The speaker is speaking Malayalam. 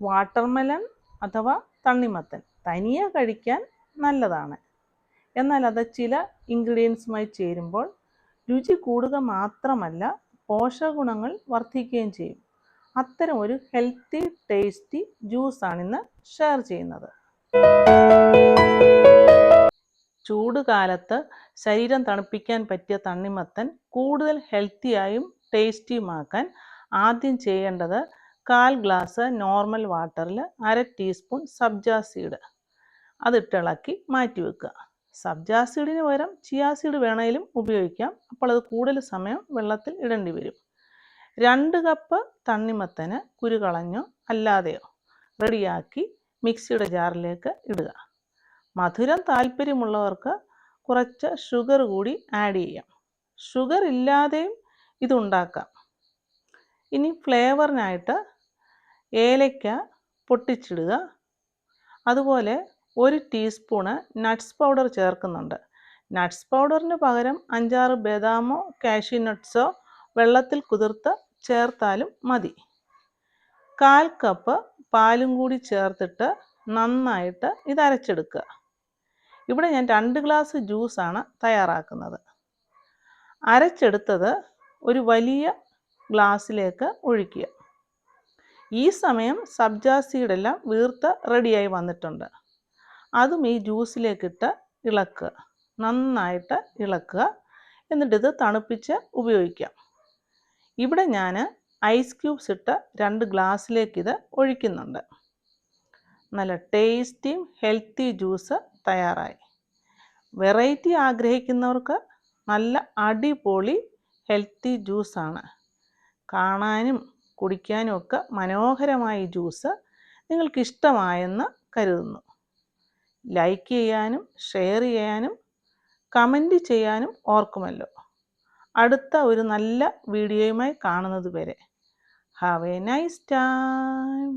വാട്ടർമെലൺ അഥവാ തണ്ണിമത്തൻ തനിയെ കഴിക്കാൻ നല്ലതാണ്. എന്നാൽ അത് ചില ഇൻഗ്രീഡിയൻസുമായി ചേരുമ്പോൾ രുചി കൂടുക മാത്രമല്ല പോഷകഗുണങ്ങൾ വർദ്ധിക്കുകയും ചെയ്യും. അത്തരം ഒരു ഹെൽത്തി ടേസ്റ്റി ജ്യൂസാണ് ഇന്ന് ഷെയർ ചെയ്യുന്നത്. ചൂടുകാലത്ത് ശരീരം തണുപ്പിക്കാൻ പറ്റിയ തണ്ണിമത്തൻ കൂടുതൽ ഹെൽത്തിയായും ടേസ്റ്റിയുമാക്കാൻ ആദ്യം ചെയ്യേണ്ടത് 1/4 ഗ്ലാസ് നോർമൽ വാട്ടറിൽ 1/2 ടീസ്പൂൺ സബ്ജ സീഡ് അതിട്ടിളക്കി മാറ്റി വെക്കുക. സബ്ജ സീഡിന് പകരം ചിയാ സീഡ് വേണമെങ്കിലും ഉപയോഗിക്കാം. അപ്പോൾ അത് കൂടുതൽ സമയം വെള്ളത്തിൽ ഇടേണ്ടി വരും. 2 കപ്പ് തണ്ണിമത്തന് കുരു കളഞ്ഞോ അല്ലാതെയോ റെഡിയാക്കി മിക്സിയുടെ ജാറിലേക്ക് ഇടുക. മധുരം താല്പര്യമുള്ളവർക്ക് കുറച്ച് ഷുഗർ കൂടി ആഡ് ചെയ്യാം. ഷുഗർ ഇല്ലാതെയും ഇതുണ്ടാക്കാം. ഇനി ഫ്ലേവറിനായിട്ട് ഏലക്ക പൊട്ടിച്ചിടുക. അതുപോലെ 1 ടീസ്പൂണ് നട്ട്സ് പൗഡർ ചേർക്കുന്നുണ്ട്. നട്ട്സ് പൗഡറിന് പകരം 5-6 ബദാമോ കാഷ്യൂ നട്ട്സോ വെള്ളത്തിൽ കുതിർത്ത് ചേർത്താലും മതി. 1/4 കപ്പ് പാലും കൂടി ചേർത്തിട്ട് നന്നായിട്ട് ഇത് അരച്ചെടുക്കുക. ഇവിടെ ഞാൻ 2 ഗ്ലാസ് ജ്യൂസാണ് തയ്യാറാക്കുന്നത്. അരച്ചെടുത്തത് ഒരു വലിയ ഗ്ലാസ്സിലേക്ക് ഒഴിക്കുക. ഈ സമയം സബ്ജ സീഡെല്ലാം വീർത്ത് റെഡിയായി വന്നിട്ടുണ്ട്. അതും ഈ ജ്യൂസിലേക്കിട്ട് ഇളക്കുക, നന്നായിട്ട് ഇളക്കുക. എന്നിട്ടിത് തണുപ്പിച്ച് ഉപയോഗിക്കാം. ഇവിടെ ഞാൻ ഐസ് ക്യൂബ്സ് ഇട്ട് 2 ഗ്ലാസ്സിലേക്ക് ഇത് ഒഴിക്കുന്നുണ്ട്. നല്ല ടേസ്റ്റിയും ഹെൽത്തി ജ്യൂസ് തയ്യാറായി. വെറൈറ്റി ആഗ്രഹിക്കുന്നവർക്ക് നല്ല അടിപൊളി ഹെൽത്തി ജ്യൂസാണ്. കാണാനും കുടിക്കാനും ഒക്കെ മനോഹരമായ ജ്യൂസ് നിങ്ങൾക്കിഷ്ടമായെന്ന് കരുതുന്നു. ലൈക്ക് ചെയ്യാനും ഷെയർ ചെയ്യാനും കമൻറ്റ് ചെയ്യാനും ഓർക്കുമല്ലോ. അടുത്ത ഒരു നല്ല വീഡിയോയുമായി കാണുന്നത് വരെ ഹാവ് എ നൈസ് ടൈം.